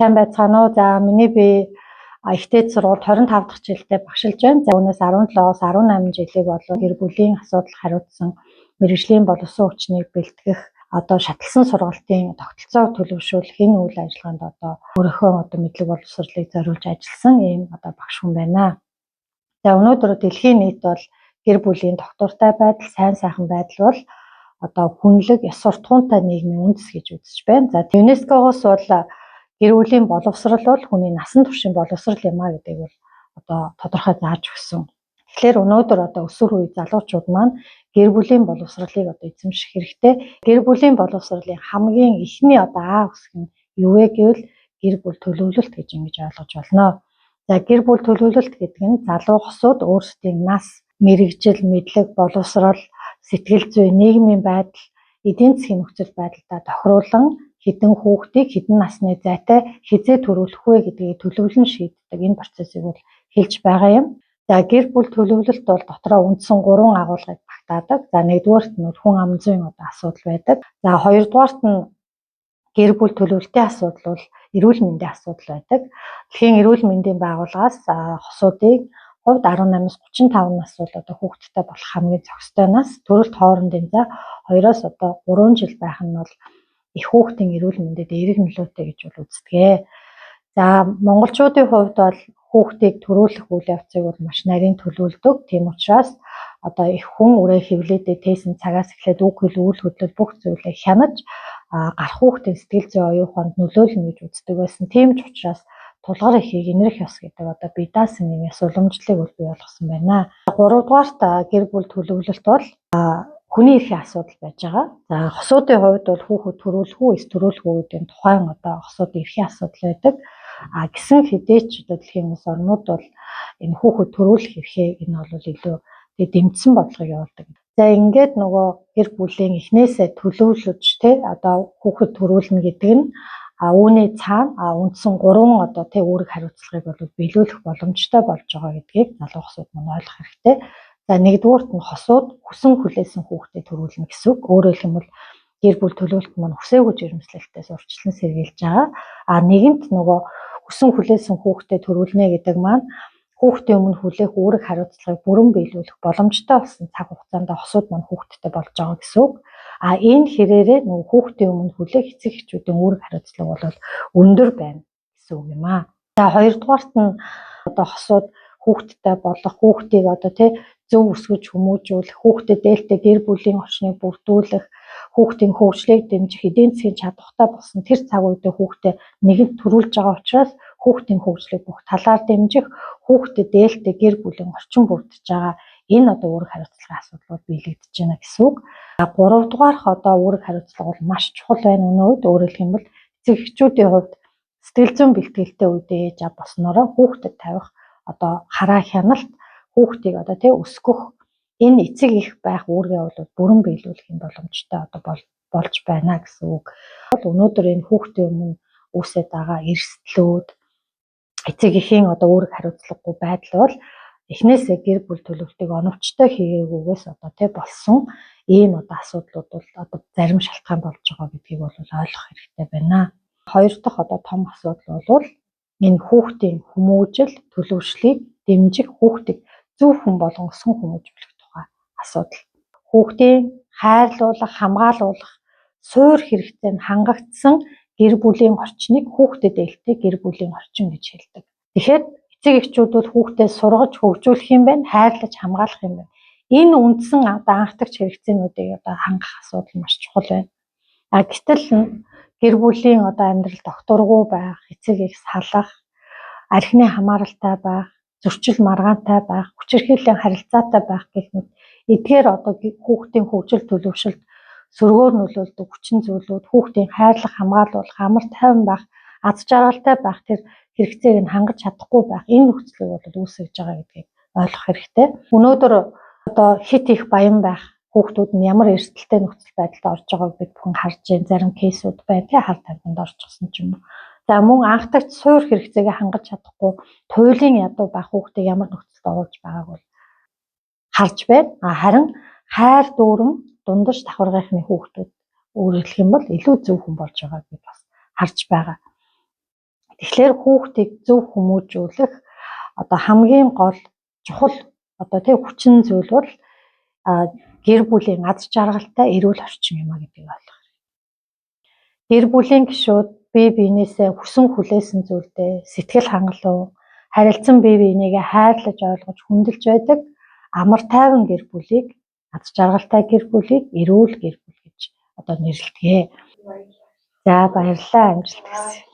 Сайн байцгаана уу? За миний би ихтэй сургуульд 25 дахь жилдээ багшилж байна. За үүнээс 17-оос 18 жилиг болов гэр бүлийн асуудал хариуцсан мэргэжлийн боловсон хүчнийг бэлтгэх шатлсан сургалтын тогтолцоог төлөвшүүлэх энэ үйл ажиллагаанд өөрийнхөө мэдлэг боловсролыг зориулж ажилласан ийм багш хүн байна. За өнөөдөр дэлхийн нийт бол гэр бүлийн тогтвортой байдал, сайн сайхан байдал бол хүнлэг, ёс суртахуунтай нийгмийн үндэс гэж үзэж байна. За ЮНЕСКО-гоос бол гэр бүлийн боловсрол бол хүний насан туршийн боловсрол юм а гэдгийг бол тодорхой зааж өгсөн. Тэгэхээр өнөөдөр өсвөр үе залуучууд маань гэр бүлийн боловсролыг эзэмших хэрэгтэй. Гэр бүлийн боловсролын хамгийн ихний аа үсэг нь юу вэ гэвэл гэр бүл төлөвлөлт гэж ингэж ойлгож болно. За гэр бүл төлөвлөлт гэдэг нь залуу хосууд өөрсдийн нас, мэрэгжил, мэдлэг, боловсрол, сэтгэл зүй, нийгмийн байдал, эдийн засгийн нөхцөл байдалтай тохируулан хэдэн хүүхдийг хэдэн насны зайтай хизээ төрүүлэх вэ гэдгийг төлөвлөн шийддэг энэ процессыг бол хэлж байгаа юм. За гэр бүл төлөвлөлт бол дотроо үндсэн 3 агуулгыг багтаадаг. За нэгдүгээрт нь хүн ам зүйн асуудал байдаг. За хоёрдугаарт нь гэр бүл төлөвлөлтийн асуудал бол эрүүл мэндийн асуудал байдаг. Дэлхийн эрүүл мэндийн байгууллагаас хосуудыг хувьд 18-аас 35 нас бол хүүхэдтэй болох хамгийн зохистой нас. Төрөлт хоорондын зай 2-оос 3 жил байх нь бол их хүүхдийн эрүүл мэндэд эерэг нөлөөтэй гэж бол үздэг. За монголчуудын хувьд бол хүүхдийг төрүүлэх үйл явцыг бол маш нарийн төлөвлөдөг. Тийм учраас их хүн үрээ хэвлээдээ тээсэн цагаас эхлээд үг хэл үйл хөдлөл бүх зүйлээ хянаж гарах хүүхдийн сэтгэл зүй оюуханд нөлөөлнө гэж үздэг байсан. Тийм ч учраас тулгар эхийг инэрх ёс гэдэг бие даасан юм ёс уламжлалыг бол бий болгосон байна. 3-дугаарт гэр бүл төлөвлөлт бол хүний эрхийн асуудал байж байгаа. За хосуудын хувьд бол хүүхэд төрүүлэх үү, эс төрүүлэх үү гэдэг тухайн хосуудын эрхийн асуудал байдаг. Гэсэн хэдий ч дэлхийн улс орнууд бол энэ хүүхэд төрүүлэх эрхээ энэ бол илүү дэмжсэн бодлогыг явуулдаг. За ингээд нөгөө гэр бүлийн эхнээсээ төлөвлөж хүүхэд төрүүлнэ гэдэг нь үүний цаана үндсэн 3 үүрэг хариуцлагыг бол биелүүлэх боломжтой болж байгаа гэдгийг залуу хосууд мань ойлгох хэрэгтэй. За нэгдүгээрт нь хосууд хүсэн хүлээсэн хүүхдэд төрүүлнэ гэсэн үг. Өөрөөр хэлбэл гэр бүл төлөвлөлт маань хүсээгүй жирэмслэлтээс урьдчилан сэргийлж байгаа. Нэгэнт нөгөө хүсэн хүлээсэн хүүхдэд төрүүлнэ гэдэг маань хүүхдийн өмнө хүлээх үүрэг хариуцлагыг бүрэн биелүүлэх боломжтой болсон цаг хугацаанд хосууд маань хүүхдтэй болж байгаа гэсэн үг. Энэ хэрээрээ нөгөө хүүхдийн өмнө хүлээх эцэг эхчүүдийн үүрэг хариуцлага бол өндөр байна гэсэн үг юм аа. За хоёрдугаарт нь хосууд хүүхдтэй болох, хүүхдийг зөв өсгөж хүмүүжүүлэх, хүүхдэд дээлтэй гэр бүлийн орчныг бүрдүүлэх, хүүхдийн хөгжлийг дэмжих, эдийн засгийн чадвартай болсон тэр цаг үедээ хүүхдэд нэгэнт төрүүлж байгаа учраас хүүхдийн хөгжлийг бүх талаар дэмжих, хүүхдэд дээлтэй гэр бүлийн орчин бүрдэж байгаа энэ үүрэг хариуцлагын асуудал биелэгдэж байна гэсэн үг. 3-дугаарх үүрэг хариуцлага бол маш чухал байна өнөө үед. Өөрөөр хэлбэл эцэг эхчүүдийн хувьд сэтгэл зүйн бэлтгэлтэй үедээ ээж аав болсноороо хүүхдэд тавих хараа хяналт, хүүхдийг өсгөх энэ эцэг их байх үүргээ бол бүрэн биелүүлэх юм боломжтой болж байна гэсэн үг. Өнөөдөр энэ хүүхдийн өмнө үүсэж байгаа эрсдлүүд, эцэг эхийн үүрэг хариуцлагагүй байдал бол эхнээсээ гэр бүл төлөвлөлтийг оновчтой хийгээгүйгээс болсон ийм асуудлууд бол зарим шалтгаан болж байгаа гэдгийг бол ойлгох хэрэгтэй байна. Хоёр дахь том асуудал бол энэ хүүхдийн хүмүүжил, төлөвшлийг дэмжих, хүүхдийг зөв хүн болгон өсгөн хүмүүжүүлэх тухай асуудал. Хүүхдийн хайрлуулах, хамгаалуулах, суур хэрэгцээнд хангагдсан гэр бүлийн орчныг хүүхдэд ээлтэй гэр бүлийн орчин гэж хэлдэг. Тэгэхээр эцэг эхчүүд бол хүүхдээ сургаж, хөгжүүлэх юм байна, хайрлаж, хамгаалах юм байна. Энэ үндсэн анхдагч хэрэгцээнүүдийг хангах асуудал маш чухал байна. Гэтэл гэр бүлийн амьдрал докторгүй байх, эцэг их салах, архины хамааралтай байх, зөрчил маргаантай байх, хүчирхийллийн харилцаатай байх гэх мэт эдгээр хүүхдийн хөгжил төлөвшөлт сөргөөр нөлөөлдөг хүчин зүйлүүд, хүүхдийн хайрлах, хамгаалуулах, амар тайван байх, аз жаргалтай байх тэр хэрэгцээг нь хангаж чадахгүй байх энэ нөхцөлийг бол үүсгэж байгаа гэдгийг ойлгох хэрэгтэй. Өнөөдөр хит их баян байх хүүхдүүд нь ямар эрсдэлтэй нөхцөл байдалд орж байгааг бид бүхэн харж байна. Зарим кейсүүд байна хар тамхинд орчихсон ч юм уу. За мөн анхдагч суур хэрэгцээгээ хангаж чадахгүй туйлын ядуу байх хүүхдийг ямар нөхцөлд оруулж байгааг бол харж байна. Харин хайр дүүрэн дундаж давхаргийнхны хүүхдүүд өөрөөр хэлэх юм бол илүү зөв хүн болж байгааг бид бас харж байгаа. Тэгэхээр хүүхдийг зөв хүмүүжүүлэх одоо хамгийн гол чухал одоо тэг хүчин зүйл бол гэр бүлийн аз жаргалтай эрүүл орчин юм а гэдгийг ойлгох. Гэр бүлийн гишүүд бие биенээсээ хүсэн хүлээсэн зүйлдээ сэтгэл хангалуун, харилцан бие биенийгээ хайрлаж ойлгож хүндэлж байдаг амар тайван гэр бүлийг аз жаргалтай гэр бүлийг эрүүл гэр бүл гэж одоо нэрлэдэг. За баярлалаа, амжилт хүсье.